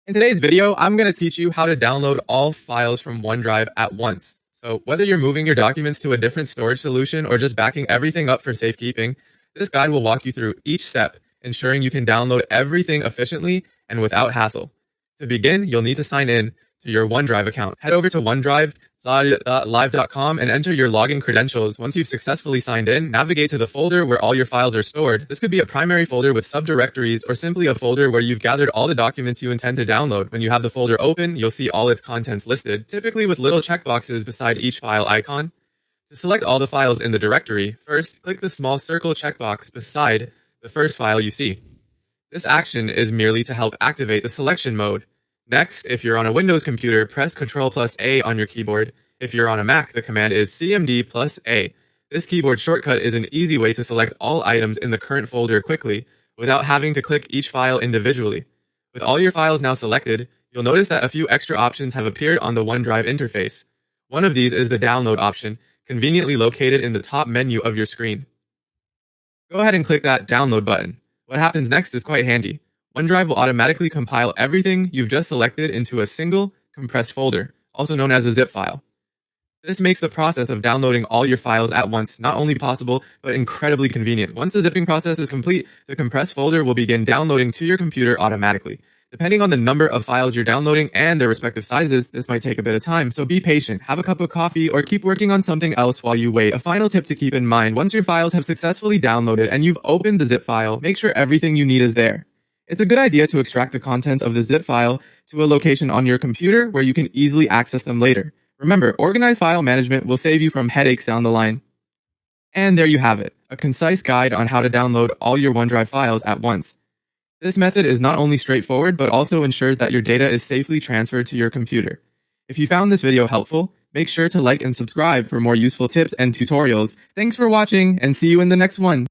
In today's video, I'm going to teach you how to download all files from OneDrive at once. So whether you're moving your documents to a different storage solution or just backing everything up for safekeeping, this guide will walk you through each step, ensuring you can download everything efficiently and without hassle. To begin, you'll need to sign in to your OneDrive account. Head over to OneDrive.live.com and enter your login credentials. Once you've successfully signed in, navigate to the folder where all your files are stored. This could be a primary folder with subdirectories or simply a folder where you've gathered all the documents you intend to download. When you have the folder open, you'll see all its contents listed, typically with little checkboxes beside each file icon. To select all the files in the directory, first click the small circle checkbox beside the first file you see. This action is merely to help activate the selection mode. Next, if you're on a Windows computer, press Ctrl+A on your keyboard. If you're on a Mac, the command is CMD+A. This keyboard shortcut is an easy way to select all items in the current folder quickly, without having to click each file individually. With all your files now selected, you'll notice that a few extra options have appeared on the OneDrive interface. One of these is the download option, conveniently located in the top menu of your screen. Go ahead and click that download button. What happens next is quite handy. OneDrive will automatically compile everything you've just selected into a single, compressed folder, also known as a zip file. This makes the process of downloading all your files at once not only possible, but incredibly convenient. Once the zipping process is complete, the compressed folder will begin downloading to your computer automatically. Depending on the number of files you're downloading and their respective sizes, this might take a bit of time, so be patient, have a cup of coffee, or keep working on something else while you wait. A final tip to keep in mind: once your files have successfully downloaded and you've opened the zip file, make sure everything you need is there. It's a good idea to extract the contents of the zip file to a location on your computer where you can easily access them later. Remember, organized file management will save you from headaches down the line. And there you have it, a concise guide on how to download all your OneDrive files at once. This method is not only straightforward, but also ensures that your data is safely transferred to your computer. If you found this video helpful, make sure to like and subscribe for more useful tips and tutorials. Thanks for watching, and see you in the next one.